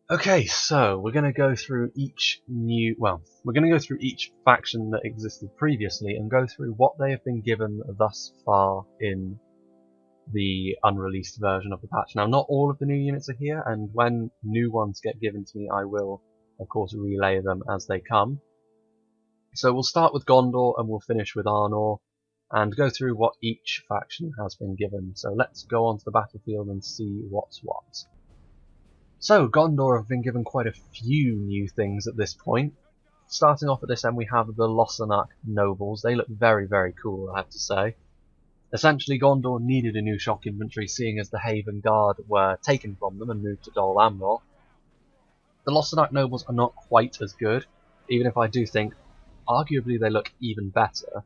Okay, so we're going to go through we're going to go through each faction that existed previously and go through what they have been given thus far in the unreleased version of the patch. Now, not all of the new units are here, and when new ones get given to me, I will, of course, relay them as they come. So we'll start with Gondor and we'll finish with Arnor, and go through what each faction has been given. So let's go onto the battlefield and see what's what. So, Gondor have been given quite a few new things at this point. Starting off at this end, we have the Lossarnach nobles. They look very, very cool, I have to say. Essentially, Gondor needed a new shock infantry, seeing as the Haven Guard were taken from them and moved to Dol Amroth. The Lossarnach nobles are not quite as good, even if I do think, arguably, they look even better.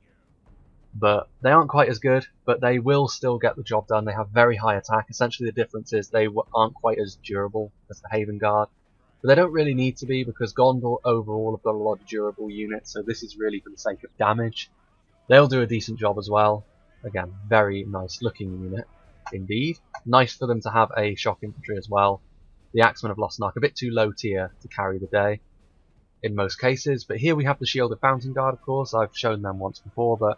But they aren't quite as good, but they will still get the job done. They have very high attack. Essentially the difference is they aren't quite as durable as the Haven Guard. But they don't really need to be, because Gondor overall have got a lot of durable units, so this is really for the sake of damage. They'll do a decent job as well. Again, very nice looking unit indeed. Nice for them to have a shock infantry as well. The Axemen of Lossarnach, a bit too low tier to carry the day in most cases. But here we have the Shielded Fountain Guard, of course. I've shown them once before, but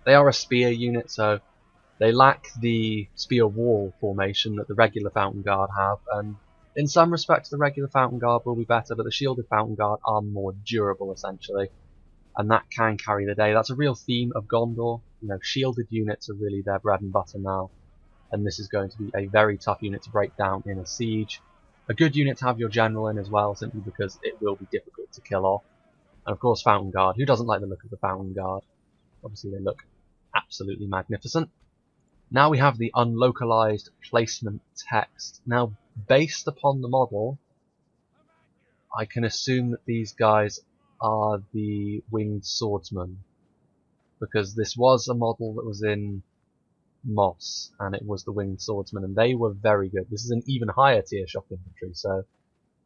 they are a spear unit, so they lack the spear wall formation that the regular Fountain Guard have, and in some respects the regular Fountain Guard will be better, but the Shielded Fountain Guard are more durable essentially, and that can carry the day. That's a real theme of Gondor. You know, shielded units are really their bread and butter now, and this is going to be a very tough unit to break down in a siege. A good unit to have your general in as well, simply because it will be difficult to kill off. And of course Fountain Guard. Who doesn't like the look of the Fountain Guard? Obviously they look absolutely magnificent. Now we have the unlocalized placement text. Now, based upon the model, I can assume that these guys are the winged swordsmen, because this was a model that was in Moss, and it was the winged swordsmen, and they were very good. This is an even higher tier shock infantry, so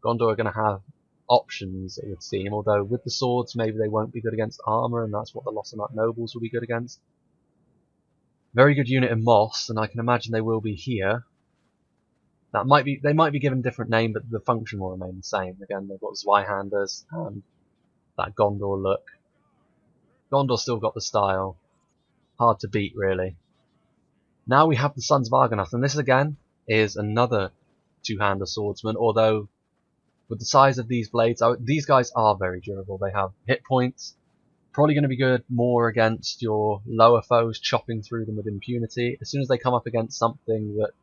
Gondor are going to have options, it would seem, although with the swords maybe they won't be good against armor, and that's what the Lossarnach nobles will be good against. Very good unit in Moss, and I can imagine they will be here. They might be given a different name, but the function will remain the same. Again, they've got Zweihanders and that Gondor look. Gondor's still got the style. Hard to beat, really. Now we have the Sons of Argonath, and this again is another two-hander swordsman, although with the size of these blades, these guys are very durable. They have hit points. Probably going to be good more against your lower foes, chopping through them with impunity. As soon as they come up against something that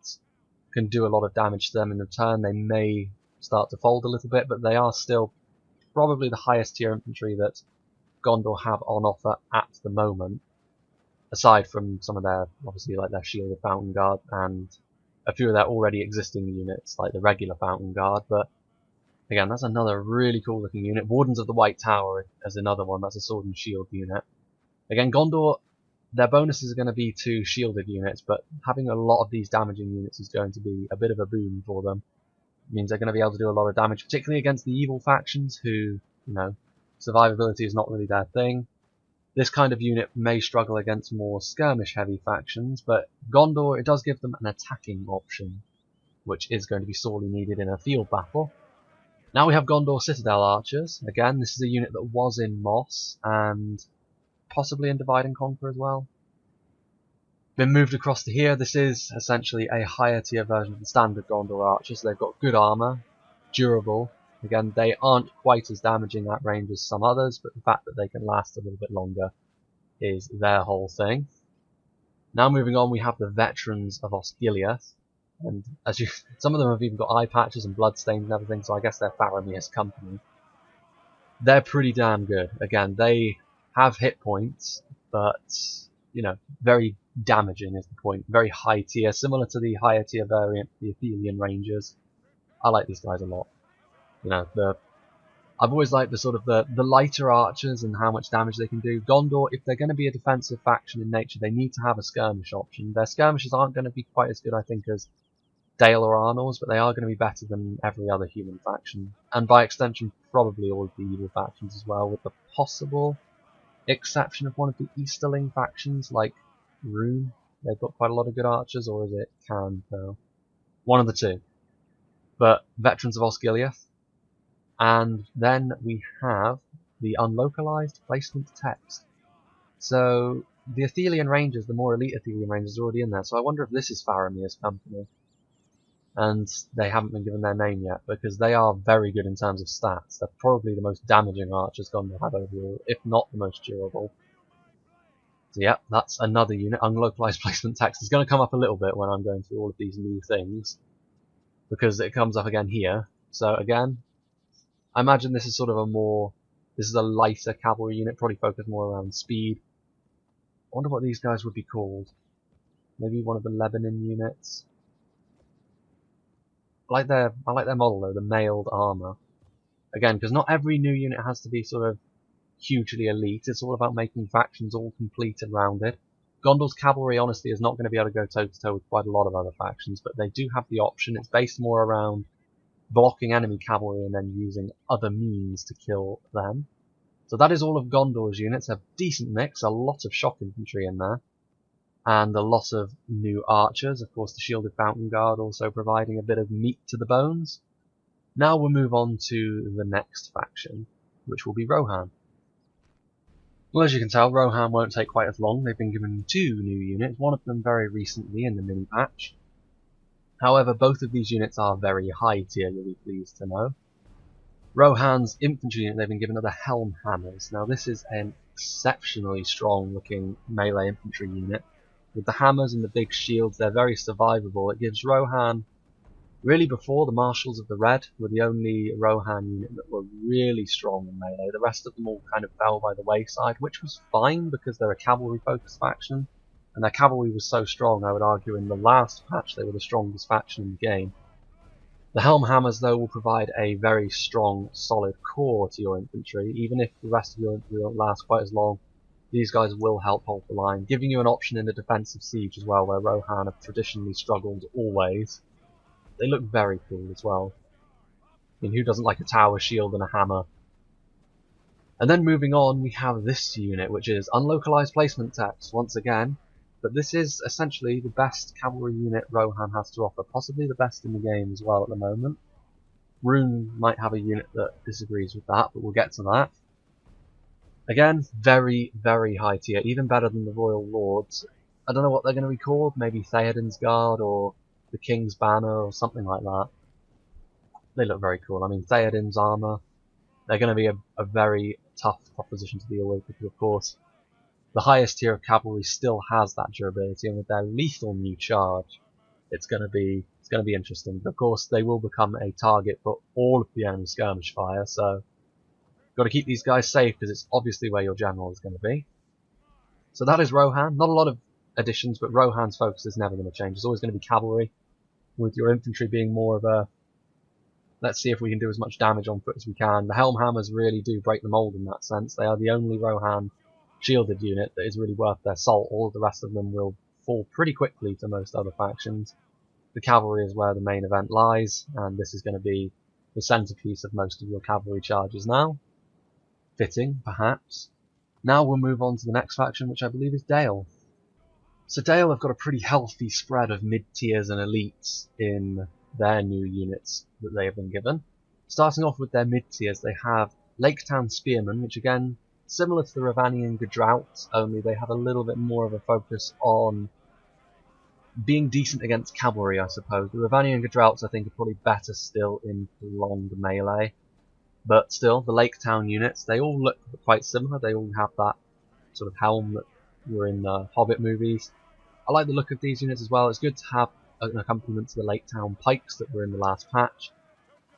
can do a lot of damage to them in return, they may start to fold a little bit, but they are still probably the highest tier infantry that Gondor have on offer at the moment, aside from some of their, obviously, like their Shielded Fountain Guard and a few of their already existing units, like the regular Fountain Guard. But again, that's another really cool looking unit. Wardens of the White Tower as another one. That's a sword and shield unit. Again, Gondor, their bonuses are going to be to shielded units, but having a lot of these damaging units is going to be a bit of a boon for them. It means they're going to be able to do a lot of damage, particularly against the evil factions who, you know, survivability is not really their thing. This kind of unit may struggle against more skirmish heavy factions, but Gondor, it does give them an attacking option, which is going to be sorely needed in a field battle. Now we have Gondor Citadel Archers. Again, this is a unit that was in Moss, and possibly in Divide and Conquer as well. Been moved across to here. This is essentially a higher tier version of the standard Gondor Archers. They've got good armor, durable. Again, they aren't quite as damaging at range as some others, but the fact that they can last a little bit longer is their whole thing. Now moving on, we have the Veterans of Osgiliath. And some of them have even got eye patches and bloodstains and everything, so I guess they're Faramir's company. They're pretty damn good. Again, they have hit points, but, you know, very damaging is the point. Very high tier, similar to the higher tier variant, the Athelian Rangers. I like these guys a lot. You know, I've always liked the sort of the lighter archers and how much damage they can do. Gondor, if they're going to be a defensive faction in nature, they need to have a skirmish option. Their skirmishes aren't going to be quite as good, I think, as Dale or Arnor's, but they are going to be better than every other human faction. And by extension, probably all of the evil factions as well, with the possible exception of one of the Easterling factions, like Rune. They've got quite a lot of good archers, or is it Cairn, though? One of the two. But Veterans of Osgiliath, and then we have the unlocalized placement text. So the Athelian Rangers, the more elite Athelian Rangers, are already in there. So I wonder if this is Faramir's company. And they haven't been given their name yet, because they are very good in terms of stats. They're probably the most damaging archers Gondor have overall, if not the most durable. So yeah, that's another unit. Unlocalized placement text is going to come up a little bit when I'm going through all of these new things, because it comes up again here. So again, I imagine this is sort of this is a lighter cavalry unit, probably focused more around speed. I wonder what these guys would be called. Maybe one of the Lebanon units. I like their model though, the mailed armor. Again, because not every new unit has to be sort of hugely elite. It's all about making factions all complete and rounded. Gondor's cavalry, honestly, is not going to be able to go toe-to-toe with quite a lot of other factions, but they do have the option. It's based more around blocking enemy cavalry and then using other means to kill them. So that is all of Gondor's units. A decent mix, a lot of shock infantry in there, and a lot of new archers. Of course, the Shielded Fountain Guard also providing a bit of meat to the bones. Now we'll move on to the next faction, which will be Rohan. Well, as you can tell, Rohan won't take quite as long. They've been given 2 new units, one of them very recently in the mini-patch. However, both of these units are very high tier, you'll be pleased to know. Rohan's infantry unit, they've been given are the Helm Hammers. Now this is an exceptionally strong looking melee infantry unit. With the hammers and the big shields, they're very survivable. It gives Rohan, really before the Marshals of the Red were the only Rohan unit that were really strong in melee. The rest of them all kind of fell by the wayside, which was fine because they're a cavalry focused faction. And their cavalry was so strong, I would argue in the last patch they were the strongest faction in the game. The Helm Hammers though will provide a very strong, solid core to your infantry. Even if the rest of your infantry don't last quite as long, these guys will help hold the line, giving you an option in the defensive siege as well, where Rohan have traditionally struggled always. They look very cool as well. I mean, who doesn't like a tower shield and a hammer? And then moving on, we have this unit, which is unlocalized placement text once again. But this is essentially the best cavalry unit Rohan has to offer, possibly the best in the game as well at the moment. Rune might have a unit that disagrees with that, but we'll get to that. Again, very, very high tier, even better than the Royal Lords. I don't know what they're going to be called, maybe Theoden's Guard or the King's Banner or something like that. They look very cool. I mean, Theoden's armor, they're going to be a very tough proposition to deal with, because of course the highest tier of cavalry still has that durability, and with their lethal new charge, it's going to be interesting. But of course, they will become a target for all of the enemy skirmish fire, so got to keep these guys safe because it's obviously where your general is going to be. So that is Rohan. Not a lot of additions, but Rohan's focus is never going to change. It's always going to be cavalry, with your infantry being more of a let's see if we can do as much damage on foot as we can. The Helm Hammers really do break the mold in that sense. They are the only Rohan shielded unit that is really worth their salt. All of the rest of them will fall pretty quickly to most other factions. The cavalry is where the main event lies, and this is going to be the centerpiece of most of your cavalry charges now. Fitting, perhaps. Now we'll move on to the next faction, which I believe is Dale. So Dale have got a pretty healthy spread of mid-tiers and elites in their new units that they have been given. Starting off with their mid-tiers, they have Laketown Spearmen, which again, similar to the Ravanian Gedrouts, only they have a little bit more of a focus on being decent against cavalry, I suppose. The Ravanian Gedrouts, I think, are probably better still in prolonged melee. But still, the Laketown units, they all look quite similar. They all have that sort of helm that were in the Hobbit movies. I like the look of these units as well. It's good to have an accompaniment to the Laketown Pikes that were in the last patch.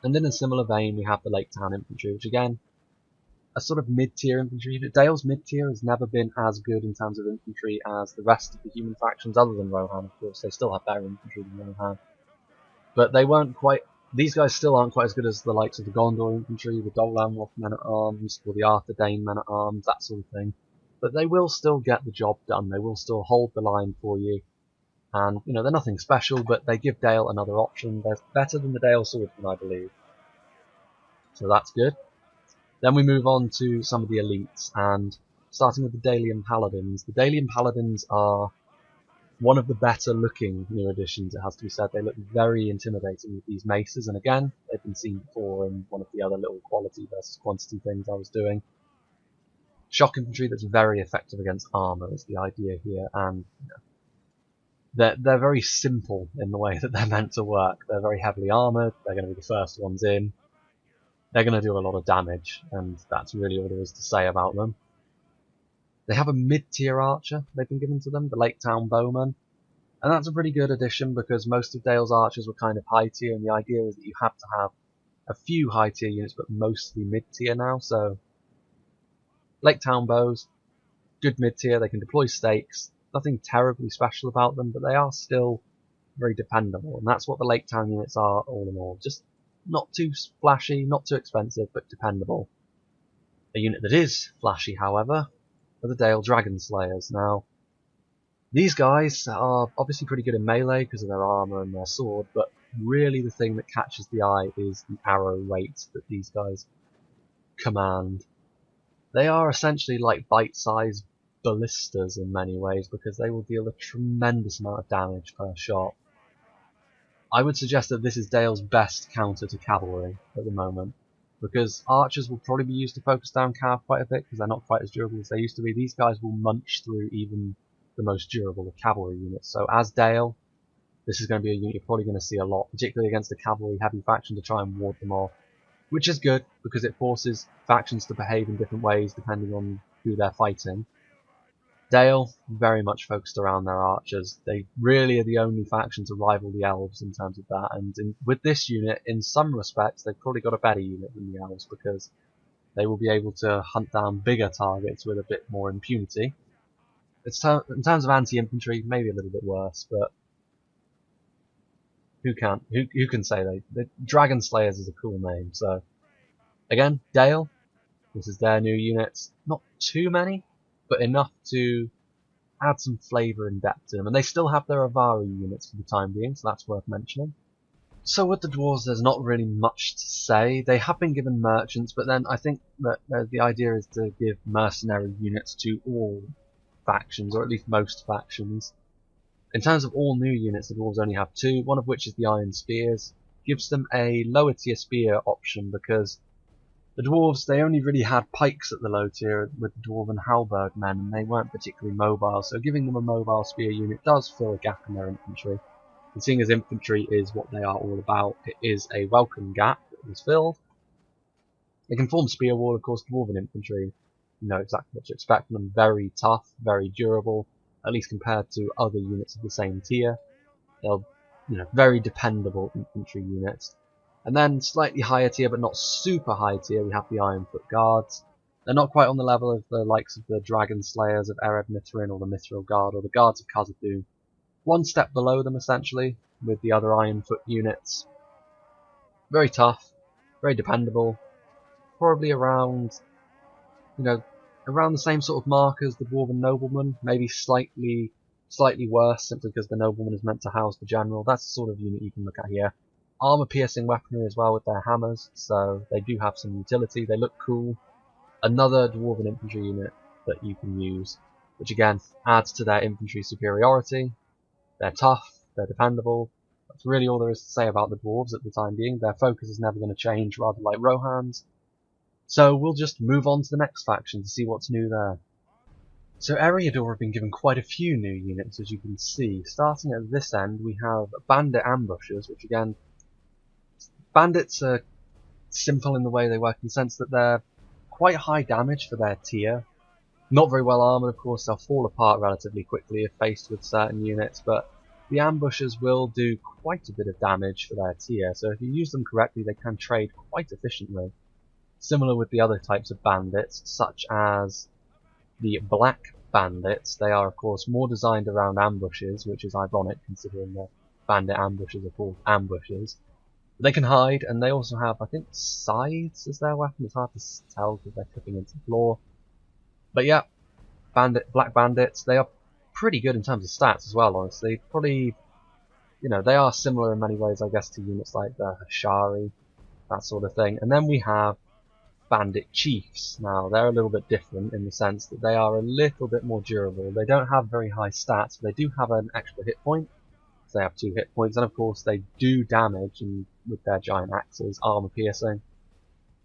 And in a similar vein, we have the Laketown Infantry, which again, a sort of mid-tier infantry unit. Dale's mid-tier has never been as good in terms of infantry as the rest of the human factions, other than Rohan, of course. They still have better infantry than Rohan. But they weren't quite... These guys still aren't quite as good as the likes of the Gondor infantry, the Dol Amroth men-at-arms, or the Arthur Dane men-at-arms, that sort of thing. But they will still get the job done. They will still hold the line for you. And, you know, they're nothing special, but they give Dale another option. They're better than the Dale Swordsman, I believe. So that's good. Then we move on to some of the elites, and starting with the Dalian Paladins. The Dalian Paladins are one of the better looking new additions, it has to be said. They look very intimidating with these maces, and again, they've been seen before in one of the other little quality versus quantity things I was doing. Shock infantry that's very effective against armour is the idea here, and they're very simple in the way that they're meant to work. They're very heavily armoured, they're going to be the first ones in, they're going to do a lot of damage, and that's really all there is to say about them. They have a mid-tier archer they've been given to them, the Lake Town Bowman, and that's a pretty good addition because most of Dale's archers were kind of high tier, and the idea is that you have to have a few high tier units but mostly mid-tier now, so Lake Town Bows, good mid-tier, they can deploy stakes, nothing terribly special about them, but they are still very dependable, and that's what the Lake Town units are all in all. Just not too flashy, not too expensive, but dependable. A unit that is flashy, however, are the Dale Dragon Slayers. Now, these guys are obviously pretty good in melee because of their armour and their sword, but really the thing that catches the eye is the arrow rate that these guys command. They are essentially like bite-sized ballistas in many ways because they will deal a tremendous amount of damage per shot. I would suggest that this is Dale's best counter to cavalry at the moment, because archers will probably be used to focus down cav quite a bit because they're not quite as durable as they used to be. These guys will munch through even the most durable of cavalry units. So as Dale, this is going to be a unit you're probably going to see a lot, particularly against a cavalry heavy faction, to try and ward them off, which is good because it forces factions to behave in different ways depending on who they're fighting. Dale, very much focused around their archers. They really are the only faction to rival the elves in terms of that, and with this unit, in some respects, they've probably got a better unit than the elves because they will be able to hunt down bigger targets with a bit more impunity. In terms of anti-infantry, maybe a little bit worse, but who can say the Dragon Slayers is a cool name. So again, Dale, this is their new units. Not too many, but enough to add some flavour and depth to them. And they still have their Avari units for the time being, so that's worth mentioning. So with the dwarves, there's not really much to say. They have been given merchants, but then I think that the idea is to give mercenary units to all factions, or at least most factions. In terms of all new units, the dwarves only have two, one of which is the Iron Spears. Gives them a lower tier spear option because the dwarves, they only really had pikes at the low tier with the dwarven halberd men, and they weren't particularly mobile, so giving them a mobile spear unit does fill a gap in their infantry. And seeing as infantry is what they are all about, it is a welcome gap that was filled. They can form spear wall, of course. Dwarven infantry, you know exactly what to expect from them. Very tough, very durable, at least compared to other units of the same tier. They're, very dependable infantry units. And then slightly higher tier, but not super high tier, we have the Ironfoot Guards. They're not quite on the level of the likes of the Dragon Slayers of Ered Mithrin or the Mithril Guard or the Guards of Khazad-dûm. One step below them, essentially, with the other Ironfoot units. Very tough, very dependable, probably around, around the same sort of mark as the Dwarven Nobleman, maybe slightly worse, simply because the Nobleman is meant to house the General. That's the sort of unit you can look at here. Armor-piercing weaponry as well with their hammers, so they do have some utility. They look cool. Another Dwarven infantry unit that you can use, which again adds to their infantry superiority. They're tough, they're dependable. That's really all there is to say about the dwarves at the time being. Their focus is never going to change, rather like Rohan's. So we'll just move on to the next faction to see what's new there. So Eriador have been given quite a few new units, as you can see. Starting at this end, we have Bandit Ambushers, which again, bandits are simple in the way they work, in the sense that they're quite high damage for their tier. Not very well armoured, of course. They'll fall apart relatively quickly if faced with certain units, but the ambushers will do quite a bit of damage for their tier, so if you use them correctly they can trade quite efficiently. Similar with the other types of bandits, such as the Black Bandits. They are of course more designed around ambushes, which is ironic considering the bandit ambushers are called ambushes. They can hide, and they also have, I think, scythes as their weapon. It's hard to tell because they're clipping into the floor. But yeah, Black Bandits, they are pretty good in terms of stats as well, honestly. Probably, they are similar in many ways, I guess, to units like the Hashari, that sort of thing. And then we have Bandit Chiefs. Now, they're a little bit different in the sense that they are a little bit more durable. They don't have very high stats, but they do have an extra hit point. So they have 2 hit points, and of course they do damage and with their giant axes, armor piercing.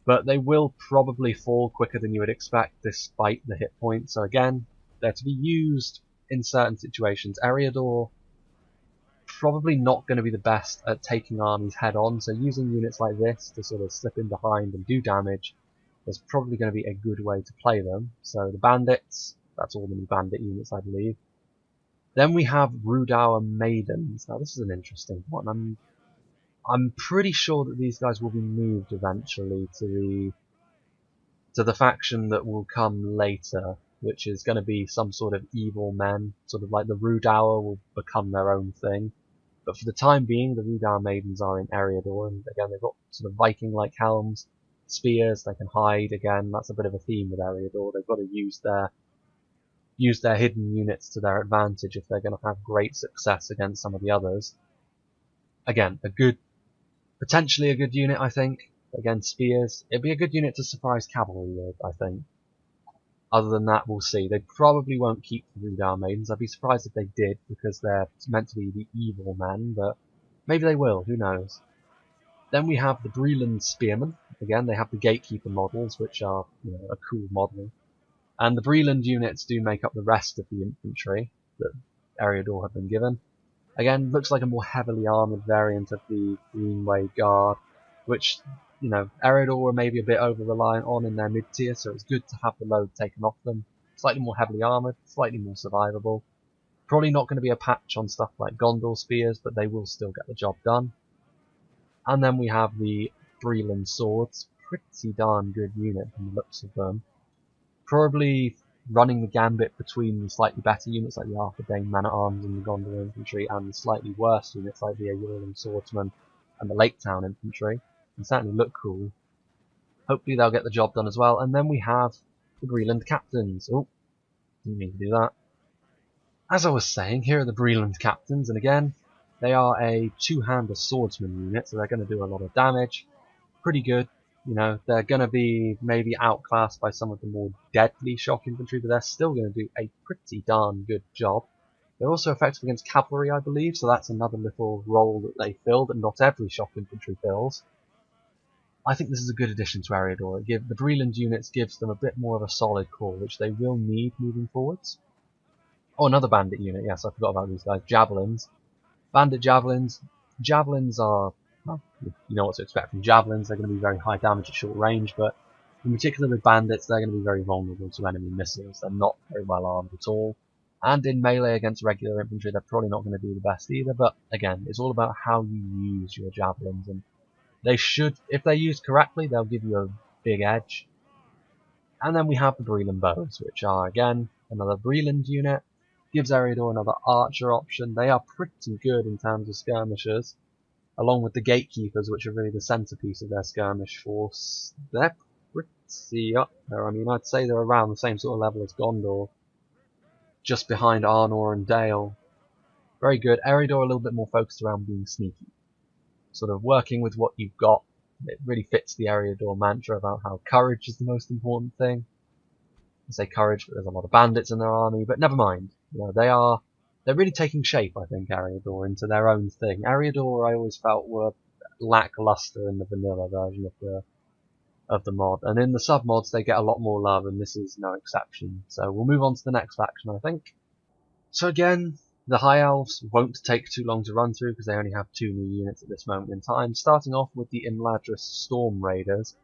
But they will probably fall quicker than you would expect despite the hit point. So again, they're to be used in certain situations. Eriador, probably not going to be the best at taking armies head on, so using units like this to sort of slip in behind and do damage is probably going to be a good way to play them. So the bandits, that's all the new bandit units I believe. Then we have Rudauer Maidens. Now this is an interesting one. I'm pretty sure that these guys will be moved eventually to the faction that will come later, which is going to be some sort of evil men, sort of like the Rudauer will become their own thing. But for the time being, the Rudauer Maidens are in Eriador, and again they've got sort of Viking-like helms, spears, they can hide. Again, that's a bit of a theme with Eriador. They've got to use their hidden units to their advantage if they're going to have great success against some of the others. Again, potentially a good unit, I think. Again, spears. It'd be a good unit to surprise cavalry with, I think. Other than that, we'll see. They probably won't keep the Rudauer Maidens. I'd be surprised if they did, because they're meant to be the evil men, but maybe they will, who knows. Then we have the Breland Spearmen. Again, they have the Gatekeeper models, which are a cool model. And the Breland units do make up the rest of the infantry that Eriador have been given. Again, looks like a more heavily armoured variant of the Greenway Guard, which, Eriador were maybe a bit over-reliant on in their mid-tier, so it's good to have the load taken off them. Slightly more heavily armoured, slightly more survivable. Probably not going to be a patch on stuff like Gondor Spears, but they will still get the job done. And then we have the Breland Swords. Pretty darn good unit from the looks of them. Probably running the gambit between the slightly better units like the Arthur-Dane Man-at-Arms and the Gondor Infantry and the slightly worse units like the Ayorlan Swordsmen and the Lake Town Infantry. They certainly look cool. Hopefully they'll get the job done as well. And then we have the Breland Captains. Oh, didn't mean to do that. As I was saying, here are the Breland Captains, and again, they are a two-hander swordsman unit, so they're going to do a lot of damage. Pretty good. They're going to be maybe outclassed by some of the more deadly shock infantry, but they're still going to do a pretty darn good job. They're also effective against cavalry, I believe, so that's another little role that they fill that not every shock infantry fills. I think this is a good addition to Eriador. The Breland units gives them a bit more of a solid core, which they will need moving forwards. Oh, another bandit unit, yes, I forgot about these guys. Javelins. Bandit Javelins. Javelins are, well, you know what to expect from Javelins. They're going to be very high damage at short range, but in particular with bandits, they're going to be very vulnerable to enemy missiles. They're not very well armed at all. And in melee against regular infantry, they're probably not going to do the best either, but again, it's all about how you use your Javelins, and they should, if they're used correctly, they'll give you a big edge. And then we have the Breland Bows, which are, again, another Breland unit. Gives Eriador another archer option. They are pretty good in terms of skirmishers, along with the Gatekeepers, which are really the centerpiece of their skirmish force. They're pretty up there. I mean, I'd say they're around the same sort of level as Gondor, just behind Arnor and Dale. Very good. Eriador a little bit more focused around being sneaky, sort of working with what you've got. It really fits the Eriador mantra about how courage is the most important thing. I say courage, but there's a lot of bandits in their army, but never mind. They're really taking shape, I think, Eriador, into their own thing. Eriador, I always felt, were lackluster in the vanilla version of the mod, and in the sub-mods they get a lot more love, and this is no exception. So we'll move on to the next faction, I think. So again, the High Elves won't take too long to run through, because they only have 2 new units at this moment in time. Starting off with the Imladris Storm Raiders.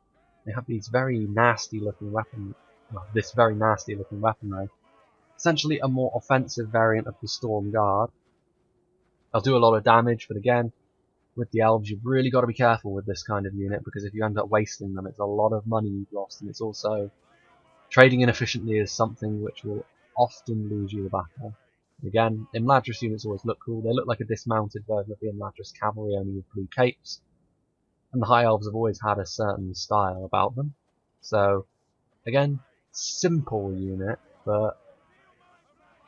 They have these very nasty-looking weapons. Well, this very nasty-looking weaponry. Essentially a more offensive variant of the Storm Guard. They'll do a lot of damage, but again, with the Elves, you've really got to be careful with this kind of unit, because if you end up wasting them, it's a lot of money you've lost, and it's also trading inefficiently is something which will often lose you the battle. Again, Imladris units always look cool. They look like a dismounted version of the Imladris cavalry, only with blue capes. And the High Elves have always had a certain style about them. So, again, simple unit, but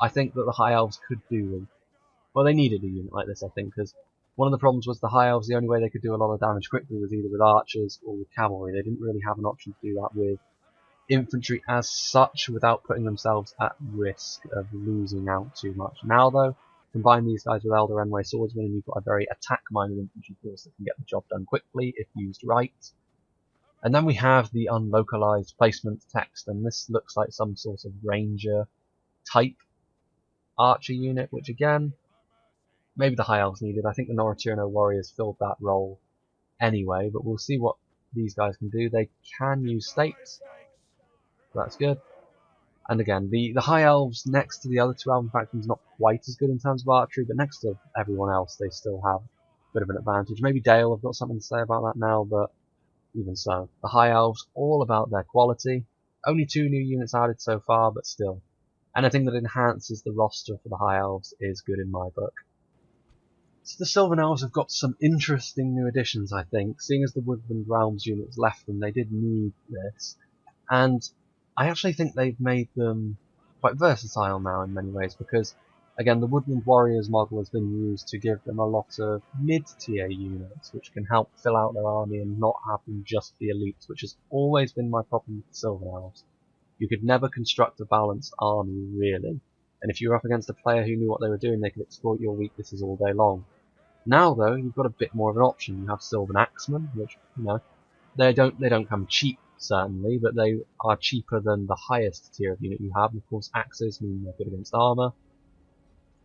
I think that the High Elves could do, well, they needed a unit like this, I think, because One of the problems was the High Elves, the only way they could do a lot of damage quickly was either with archers or with cavalry. They didn't really have an option to do that with infantry as such without putting themselves at risk of losing out too much. Now though, combine these guys with Elder Enway Swordsmen and you've got a very attack-minded infantry force that can get the job done quickly if used right. And then we have the unlocalized placement text, and this looks like some sort of ranger type archer unit, which again, maybe the High Elves needed. I think the Noraturno warriors filled that role anyway, but we'll see what these guys can do. They can use stakes, so that's good. And again, the High Elves next to the other two Elven factions not quite as good in terms of archery, but next to everyone else they still have a bit of an advantage. Maybe Dale have got something to say about that now, but even so. The High Elves, all about their quality. Only 2 new units added so far, but still. Anything that enhances the roster for the High Elves is good in my book. So the Silvan Elves have got some interesting new additions, I think. Seeing as the Woodland Realms units left them, they did need this. And I actually think they've made them quite versatile now in many ways, because again, the Woodland Warriors model has been used to give them a lot of mid-tier units, which can help fill out their army and not have them just be elites, which has always been my problem with the Silvan Elves. You could never construct a balanced army, really. And if you were up against a player who knew what they were doing, they could exploit your weaknesses all day long. Now, though, you've got a bit more of an option. You have Silvan Axemen, which, you know, they don't come cheap, certainly, but they are cheaper than the highest tier of unit you have. And of course, axes mean they're good against armor.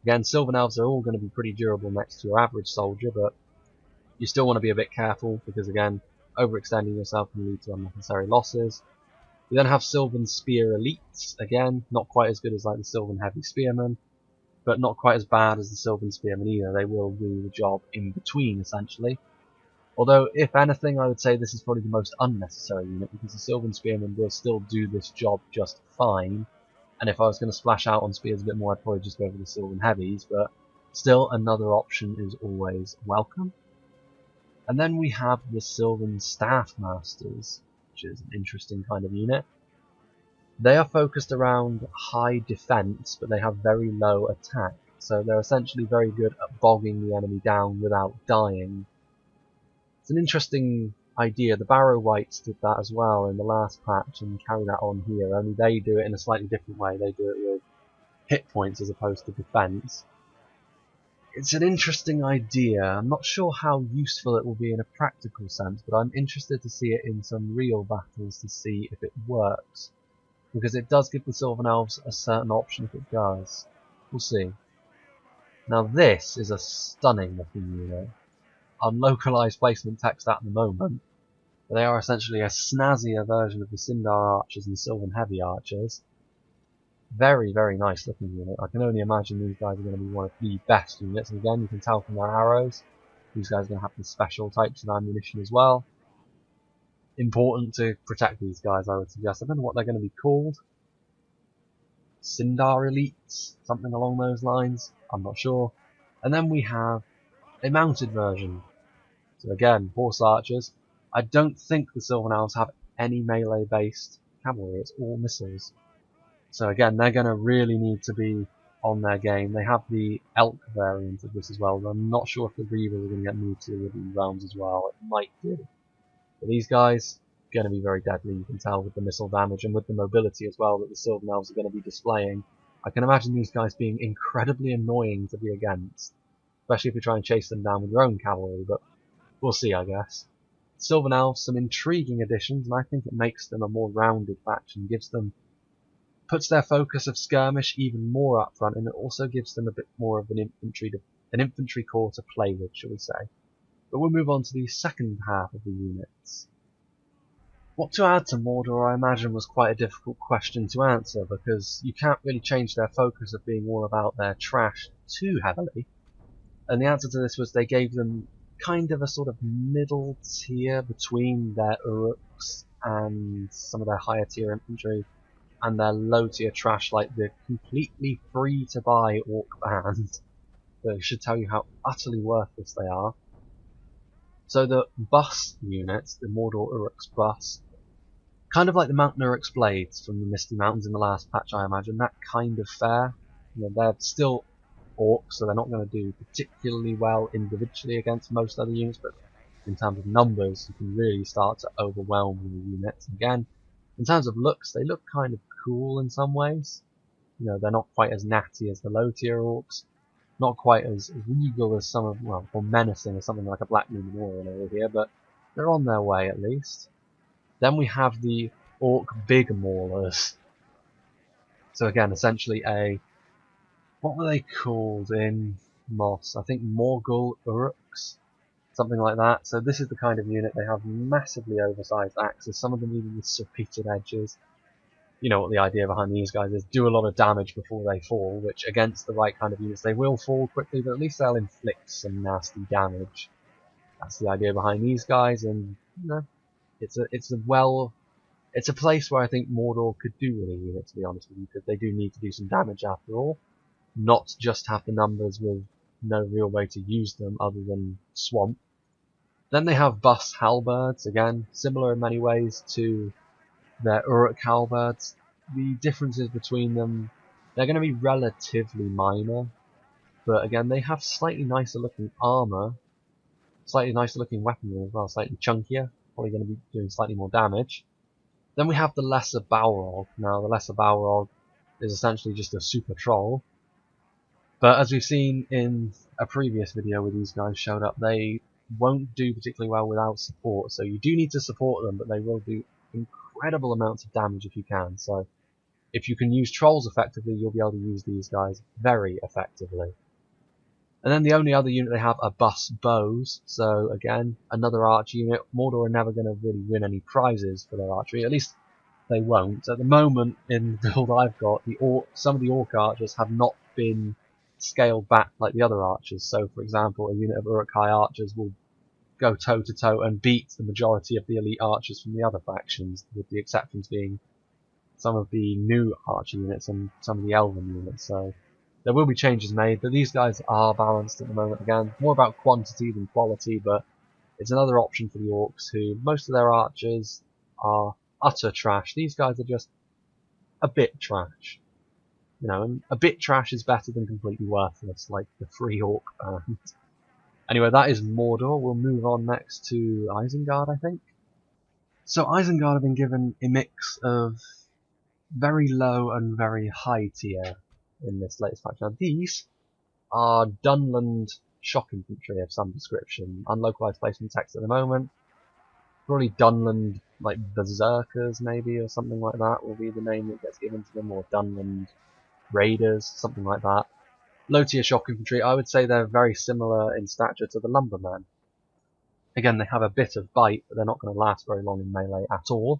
Again, Silvan Elves are all going to be pretty durable next to your average soldier, but you still want to be a bit careful because, again, overextending yourself can lead to unnecessary losses. You then have Silvan Spear Elites, again, not quite as good as like the Silvan Heavy Spearmen, but not quite as bad as the Silvan Spearmen either. They will do the job in between, essentially. Although, if anything, I would say this is probably the most unnecessary unit, because the Silvan Spearmen will still do this job just fine. And if I was going to splash out on spears a bit more, I'd probably just go for the Silvan Heavies, but still another option is always welcome. And then we have the Silvan Staff Masters, which is an interesting kind of unit. They are focused around high defense, but they have very low attack, so they're essentially very good at bogging the enemy down without dying. It's an interesting idea. The Barrow Wights did that as well in the last patch and carry that on here, only they do it in a slightly different way. They do it with hit points as opposed to defense. It's an interesting idea. I'm not sure how useful it will be in a practical sense, but I'm interested to see it in some real battles to see if it works, because it does give the Silvan Elves a certain option if it does. We'll see. Now this is a stunning looking unit. Unlocalized placement text at the moment. They are essentially a snazzier version of the Sindar Archers and Silvan Heavy Archers. Very, very nice looking unit. I can only imagine these guys are going to be one of the best units. And again, you can tell from their arrows, these guys are going to have the special types of ammunition as well. Important to protect these guys, I would suggest. I don't know what they're going to be called. Sindar Elites? Something along those lines? I'm not sure. And then we have a mounted version. So again, horse archers. I don't think the Silvan Elves have any melee based cavalry, it's all missiles. So again, they're going to really need to be on their game. They have the elk variant of this as well, but I'm not sure if the Reavers are going to get moved to the Woodland Realms as well. It might do. But these guys are going to be very deadly, you can tell with the missile damage and with the mobility as well that the Silvan Elves are going to be displaying. I can imagine these guys being incredibly annoying to be against, especially if you try and chase them down with your own cavalry, but we'll see, I guess. Silvan Elves, some intriguing additions, and I think it makes them a more rounded faction, puts their focus of skirmish even more up front, and it also gives them a bit more of an infantry corps to play with, shall we say. But we'll move on to the second half of the units. What to add to Mordor, I imagine, was quite a difficult question to answer, because you can't really change their focus of being all about their trash too heavily. And the answer to this was they gave them kind of a sort of middle tier between their Urks and some of their higher tier infantry and their low tier trash, like the completely free to buy Orc band. That should tell you how utterly worthless they are. So the bus units, the Mordor Urks bus, kind of like the Mountain Urks blades from the Misty Mountains in the last patch, I imagine, that kind of fare. You know, they're still orcs, so they're not going to do particularly well individually against most other units, but in terms of numbers, you can really start to overwhelm the units. Again, in terms of looks, they look kind of cool in some ways. You know, they're not quite as natty as the low tier orcs, not quite as regal as some of, well, or menacing as something like a Black Moon Warrior over here, but they're on their way at least. Then we have the Orc Big Maulers. So again, essentially what were they called in Moss? I think Morgul Uruks, something like that. So this is the kind of unit. They have massively oversized axes, some of them even with serpeted edges. You know what the idea behind these guys is: do a lot of damage before they fall, which against the right kind of units they will fall quickly, but at least they'll inflict some nasty damage. That's the idea behind these guys, and you know, it's a place where I think Mordor could do with a unit, to be honest with you, because they do need to do some damage after all, not just have the numbers with no real way to use them other than swamp. Then they have Bus Halberds, again, similar in many ways to their Uruk halberds. The differences between them, they're going to be relatively minor, but again, they have slightly nicer looking armor, slightly nicer looking weaponry as well, slightly chunkier, probably going to be doing slightly more damage. Then we have the Lesser Balrog. Now, the Lesser Balrog is essentially just a super troll, but as we've seen in a previous video where these guys showed up, they won't do particularly well without support, so you do need to support them, but they will do incredible amounts of damage if you can. So if you can use trolls effectively, you'll be able to use these guys very effectively. And then the only other unit they have are Bus Bows. So again, another archer unit. Mordor are never going to really win any prizes for their archery, at least they won't. At the moment, in the build I've got, some of the orc archers have not been scaled back like the other archers. So for example, a unit of Uruk-hai archers will go toe to toe and beat the majority of the elite archers from the other factions, with the exceptions being some of the new archer units and some of the elven units. So there will be changes made, but these guys are balanced at the moment. Again, more about quantity than quality, but it's another option for the orcs, who most of their archers are utter trash. These guys are just a bit trash. You know, and a bit trash is better than completely worthless, like the Free Orc band. Anyway, that is Mordor. We'll move on next to Isengard, I think. So Isengard have been given a mix of very low and very high tier in this latest faction. Now, these are Dunland shock infantry of some description. Unlocalized placement text at the moment. Probably Dunland, like Berserkers maybe, or something like that will be the name that gets given to them, or Dunland Raiders, something like that. Low tier shock infantry, I would say they're very similar in stature to the Lumbermen. Again, they have a bit of bite, but they're not going to last very long in melee at all.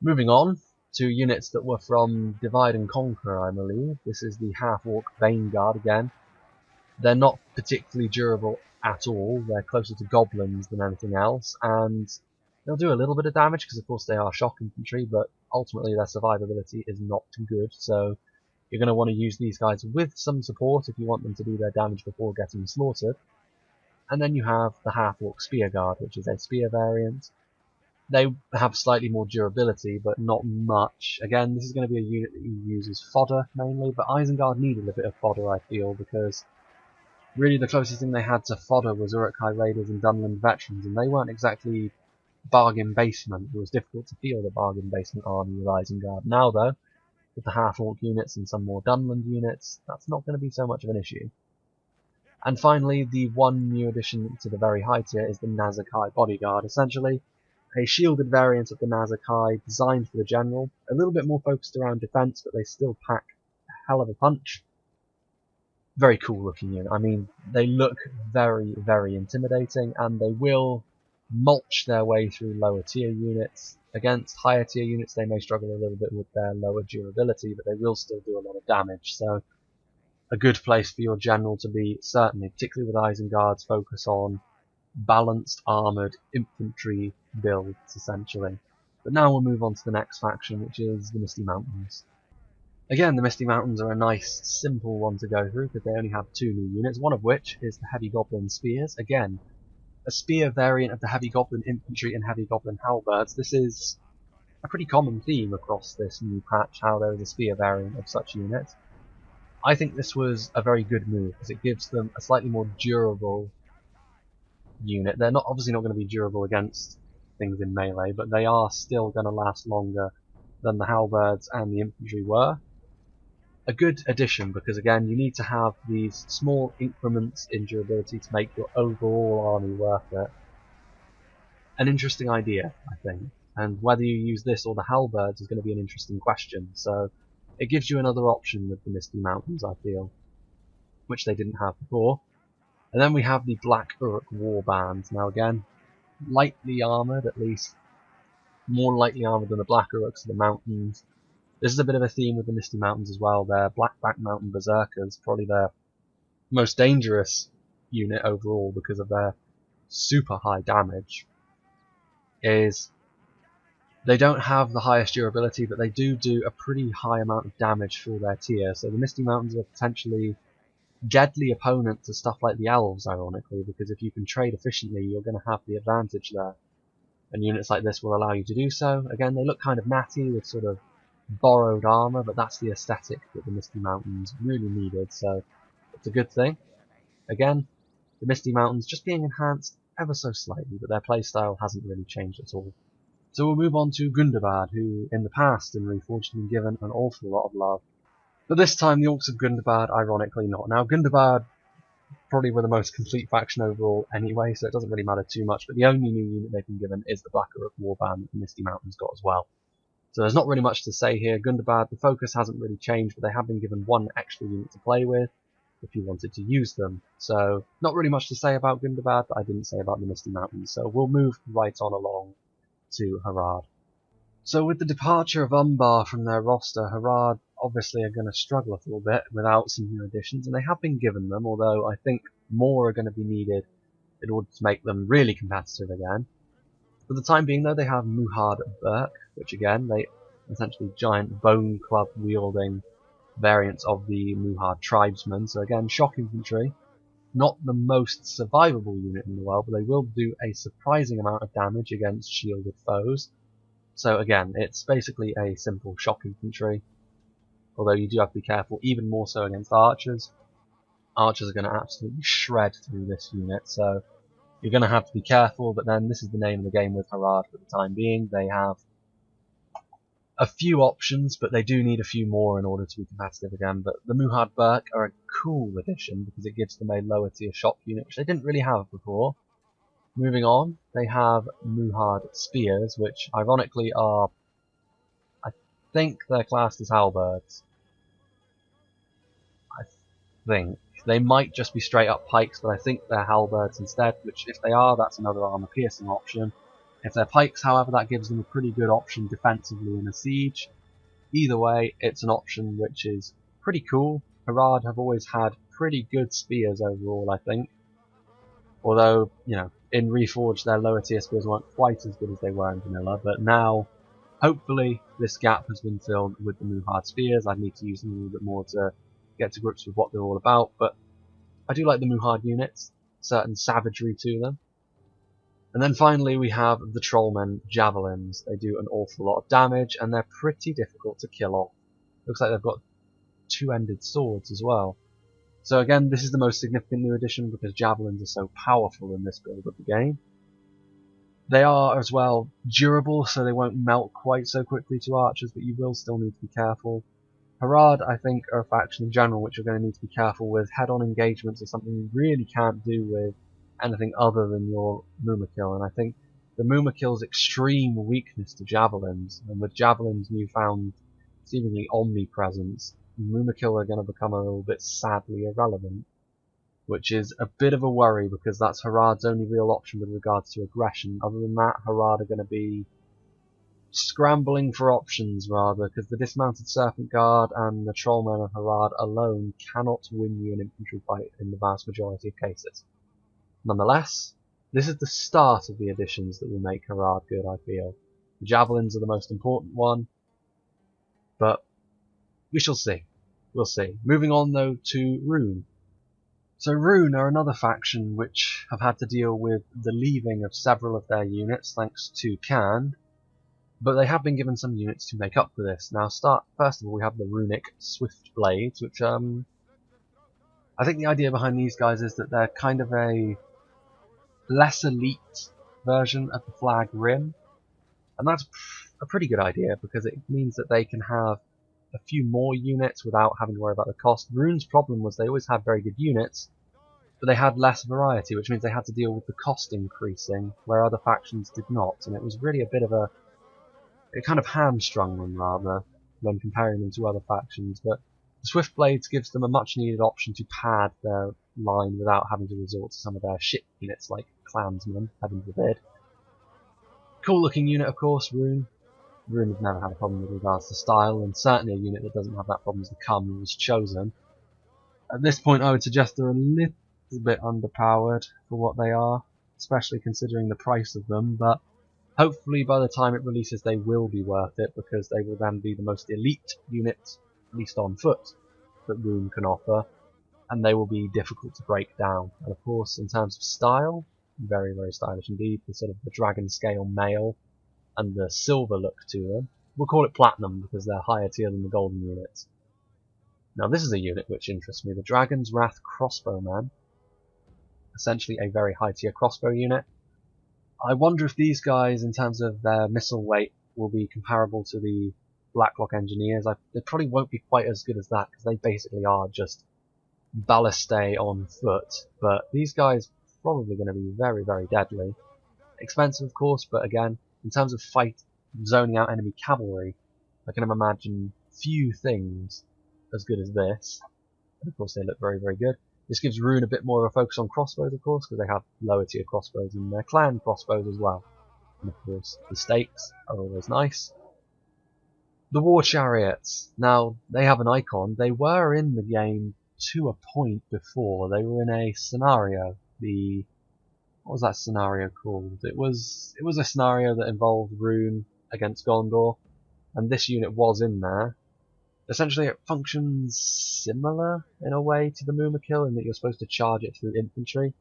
Moving on to units that were from Divide and Conquer, I believe. This is the Half-Orc Vanguard again. They're not particularly durable at all. They're closer to goblins than anything else, and they'll do a little bit of damage because, of course, they are shock infantry, but ultimately their survivability is not good, so you're going to want to use these guys with some support if you want them to do their damage before getting slaughtered. And then you have the Half-Orc Spear Guard, which is a spear variant. They have slightly more durability, but not much. Again, this is going to be a unit that you use as fodder mainly, but Isengard needed a bit of fodder, I feel, because really the closest thing they had to fodder was Uruk-hai Raiders and Dunland Veterans, and they weren't exactly bargain basement. It was difficult to feel the bargain basement army with Isengard. Now, though, with the half-orc units and some more Dunland units, that's not going to be so much of an issue. And finally, the one new addition to the very high tier is the Nazarkai Bodyguard, essentially a shielded variant of the Nazarkai designed for the general, a little bit more focused around defense, but they still pack a hell of a punch. Very cool looking unit. I mean, they look very, very intimidating, and they will mulch their way through lower tier units. Against higher tier units, they may struggle a little bit with their lower durability, but they will still do a lot of damage. So a good place for your general to be, certainly, particularly with Isengard's focus on balanced armoured infantry builds, essentially. But now we'll move on to the next faction, which is the Misty Mountains. Again, the Misty Mountains are a nice, simple one to go through, because they only have two new units, one of which is the Heavy Goblin Spears. Again, a spear variant of the Heavy Goblin Infantry and Heavy Goblin Halberds. This is a pretty common theme across this new patch, how there is a spear variant of such units. I think this was a very good move because it gives them a slightly more durable unit. They're not obviously not going to be durable against things in melee, but they are still going to last longer than the halberds and the infantry were. A good addition because again you need to have these small increments in durability to make your overall army worth it. An interesting idea, I think, and whether you use this or the halberds is going to be an interesting question, so it gives you another option with the Misty Mountains, I feel, which they didn't have before. And then we have the Black Uruk Warband. Now again, lightly armoured, at least more lightly armoured than the Black Uruks of the mountains. This is a bit of a theme with the Misty Mountains as well. They're Blackback Mountain Berserkers, probably their most dangerous unit overall because of their super high damage. Is they don't have the highest durability, but they do a pretty high amount of damage for their tier. So the Misty Mountains are potentially deadly opponent to stuff like the Elves, ironically, because if you can trade efficiently, you're going to have the advantage there. And units like this will allow you to do so. Again, they look kind of natty with sort of borrowed armor, but that's the aesthetic that the Misty Mountains really needed, so it's a good thing. Again, the Misty Mountains just being enhanced ever so slightly, but their playstyle hasn't really changed at all. So we'll move on to Gundabad, who in the past in Reforged have been given an awful lot of love. But this time the Orcs of Gundabad, ironically not. Now Gundabad probably were the most complete faction overall anyway, so it doesn't really matter too much, but the only new unit they've been given is the Black Uruk Warband that the Misty Mountains got as well. So there's not really much to say here. Gundabad, the focus hasn't really changed, but they have been given one extra unit to play with if you wanted to use them. So not really much to say about Gundabad, but I didn't say about the Misty Mountains. So we'll move right on along to Harad. So with the departure of Umbar from their roster, Harad obviously are going to struggle a little bit without some new additions, and they have been given them, although I think more are going to be needed in order to make them really competitive again. For the time being though, they have Muhard Burke, which again, they essentially giant bone club wielding variants of the Muhard tribesmen. So again, shock infantry, not the most survivable unit in the world, but they will do a surprising amount of damage against shielded foes. So again, it's basically a simple shock infantry, although you do have to be careful, even more so against archers. Archers are going to absolutely shred through this unit, so you're going to have to be careful, but then this is the name of the game with Harad for the time being. They have a few options, but they do need a few more in order to be competitive again. But the Muhard Burke are a cool addition because it gives them a lower tier shock unit, which they didn't really have before. Moving on, they have Muhard Spears, which ironically are, I think they're classed as halberds. I think. They might just be straight up pikes, but I think they're halberds instead, which if they are, that's another armor piercing option. If they're pikes, however, that gives them a pretty good option defensively in a siege. Either way, it's an option which is pretty cool. Harad have always had pretty good spears overall, I think. Although, you know, in Reforged their lower tier spears weren't quite as good as they were in vanilla, but now, hopefully, this gap has been filled with the Muhard spears. I need to use them a little bit more to get to grips with what they're all about, but I do like the Muhard units, certain savagery to them. And then finally we have the Trollmen Javelins. They do an awful lot of damage, and they're pretty difficult to kill off. Looks like they've got two-ended swords as well. So again, this is the most significant new addition because Javelins are so powerful in this build of the game. They are as well durable, so they won't melt quite so quickly to archers, but you will still need to be careful. Harad, I think, are a faction in general which you're going to need to be careful with. Head-on engagements are something you really can't do with anything other than your Mumakil, and I think the Mumakil's extreme weakness to Javelins, and with Javelins' newfound seemingly omnipresence, Mumakil are going to become a little bit sadly irrelevant, which is a bit of a worry because that's Harad's only real option with regards to aggression. Other than that, Harad are going to be scrambling for options rather, because the Dismounted Serpent Guard and the Trollmen of Harad alone cannot win you an infantry fight in the vast majority of cases. Nonetheless, this is the start of the additions that will make Harad good, I feel. The Javelins are the most important one, but we shall see. We'll see. Moving on though to Rune. So Rune are another faction which have had to deal with the leaving of several of their units thanks to Khan, but they have been given some units to make up for this. Now first of all we have the Runic Swift Blades, which I think the idea behind these guys is that they're kind of a less elite version of the Flag Rim, and that's a pretty good idea because it means that they can have a few more units without having to worry about the cost. Rune's problem was they always had very good units, but they had less variety, which means they had to deal with the cost increasing, where other factions did not, and it was really a bit of a... it kind of hamstrung them, rather, when comparing them to other factions, but the Swiftblades gives them a much needed option to pad their line without having to resort to some of their shit units like Clansmen, heaven forbid. Cool looking unit, of course, Rune. Rune has never had a problem with regards to style, and certainly a unit that doesn't have that problem is the Cum, who was chosen. At this point I would suggest they're a little bit underpowered for what they are, especially considering the price of them, but hopefully by the time it releases they will be worth it, because they will then be the most elite unit, at least on foot, that Rune can offer, and they will be difficult to break down. And of course, in terms of style, very, very stylish indeed. The sort of the dragon scale mail and the silver look to them. We'll call it platinum because they're higher tier than the golden units. Now this is a unit which interests me, the Dragon's Wrath Crossbowman. Essentially a very high tier crossbow unit. I wonder if these guys, in terms of their missile weight, will be comparable to the Blacklock Engineers. They probably won't be quite as good as that, because they basically are just ballistae on foot, but these guys are probably going to be very, very deadly. Expensive, of course, but again, in terms of zoning out enemy cavalry, I can imagine few things as good as this. And of course they look very, very good. This gives Rune a bit more of a focus on crossbows, of course, because they have lower tier crossbows in their clan crossbows as well. And of course, the stakes are always nice. The War Chariots. Now, they have an icon. They were in the game to a point before. They were in a scenario. What was that scenario called? It was a scenario that involved Rune against Gondor, and this unit was in there. Essentially, it functions similar in a way to the Mumakil in that you're supposed to charge it through infantry.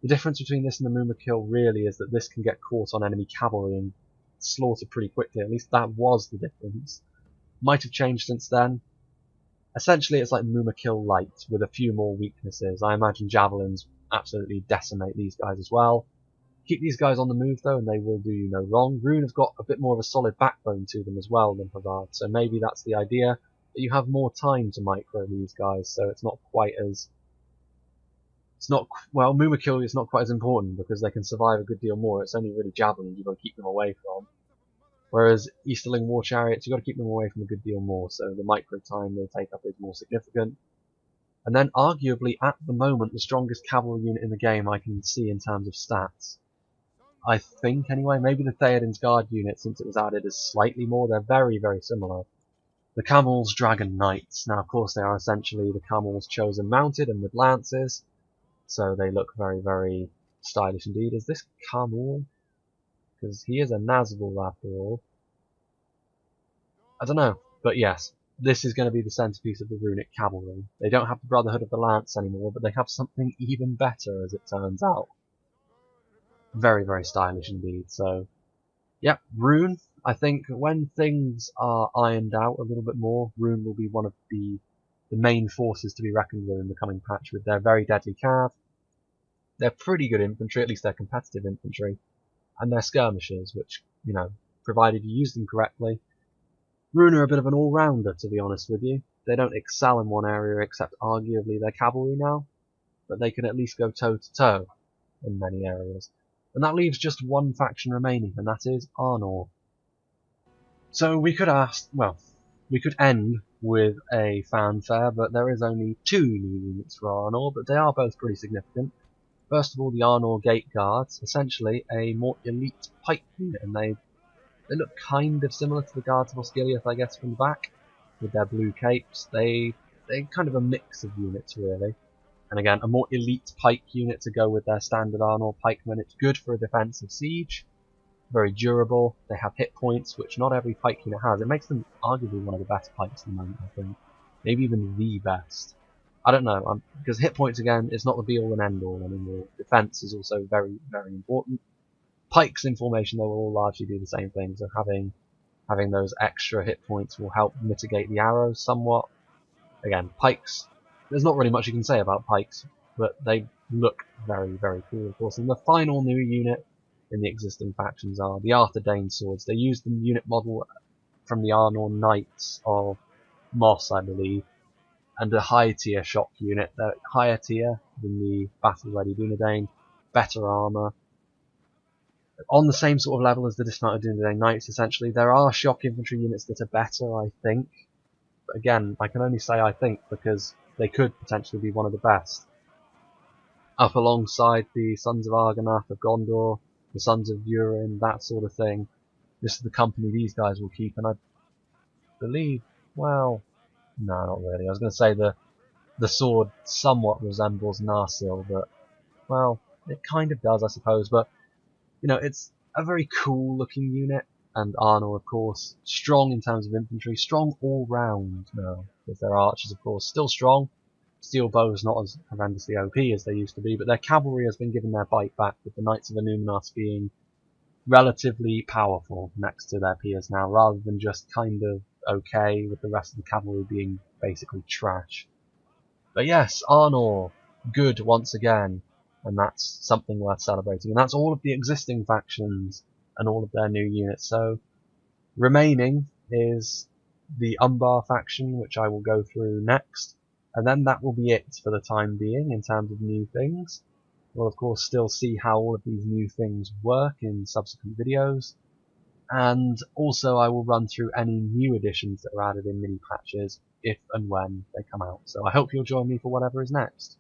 The difference between this and the Mumakil really is that this can get caught on enemy cavalry and slaughtered pretty quickly. At least that was the difference. Might have changed since then. Essentially, it's like Mumakil Light with a few more weaknesses. I imagine javelins absolutely decimate these guys as well. Keep these guys on the move though, and they will do you no wrong. Rune have got a bit more of a solid backbone to them as well than Harad, so maybe that's the idea. That you have more time to micro these guys, so it's not quite as... well, Mumakil is not quite as important because they can survive a good deal more. It's only really javelins you've got to keep them away from. Whereas Easterling War Chariots, you've got to keep them away from a good deal more, so the micro time they take up is more significant. And then arguably, at the moment, the strongest cavalry unit in the game I can see in terms of stats. I think, anyway, maybe the Theoden's Guard unit, since it was added, is slightly more. They're very, very similar. The Camel's Dragon Knights. Now, of course, they are essentially the Camel's chosen mounted and with lances, so they look very, very stylish indeed. Is this Camel? Because he is a Nazgul after all. I don't know, but yes, this is going to be the centerpiece of the Runic Cavalry. They don't have the Brotherhood of the Lance anymore, but they have something even better, as it turns out. Very, very stylish indeed. So, yep, Rune. I think when things are ironed out a little bit more, Rune will be one of the main forces to be reckoned with in the coming patch with their very deadly cav. They're pretty good infantry, at least they're competitive infantry, and they're skirmishers, which, you know, provided you use them correctly. Rune are a bit of an all-rounder, to be honest with you. They don't excel in one area except arguably their cavalry now, but they can at least go toe-to-toe in many areas. And that leaves just one faction remaining, and that is Arnor. So we could end with a fanfare, but there is only 2 new units for Arnor, but they are both pretty significant. First of all, the Arnor Gate Guards, essentially a more elite pike unit, and they look kind of similar to the Guards of Osgiliath, I guess, from the back, with their blue capes. They're kind of a mix of units, really. And again, a more elite pike unit to go with their standard Arnor pikemen. It's good for a defensive siege. Very durable. They have hit points, which not every pike unit has. It makes them arguably one of the best pikes at the moment, I think. Maybe even the best. I don't know, because hit points, again, is not the be-all and end-all anymore. Defense is also very, very important. Pikes in formation, though, will all largely do the same thing, so having those extra hit points will help mitigate the arrows somewhat. Again, pikes there's not really much you can say about pikes, but they look very, very cool, of course. And the final new unit in the existing factions are the Arthur-Dane swords. They use the unit model from the Arnor Knights of Moss, I believe, and a high tier shock unit. They're higher tier than the Battle Ready Dunedain, better armour, on the same sort of level as the dismounted Dunedain Knights. Essentially, there are shock infantry units that are better, I think. But again, I can only say I think because they could potentially be one of the best. Up alongside the Sons of Argonath of Gondor, the Sons of Durin, that sort of thing. This is the company these guys will keep, and I believe, well, no, not really. I was going to say the sword somewhat resembles Narsil, but, well, it kind of does, I suppose. But, you know, it's a very cool looking unit, and Arnor, of course, strong in terms of infantry, strong all round now, because their archers, of course, still strong. Steel bows not as horrendously OP as they used to be, but their cavalry has been given their bite back, with the Knights of Illuminatus being relatively powerful next to their peers now, rather than just kind of okay, with the rest of the cavalry being basically trash. But yes, Arnor, good once again, and that's something worth celebrating. And that's all of the existing factions and all of their new units. So remaining is the Umbar faction, which I will go through next, and then that will be it for the time being in terms of new things. We'll of course still see how all of these new things work in subsequent videos, and also I will run through any new additions that are added in mini patches if and when they come out. So I hope you'll join me for whatever is next.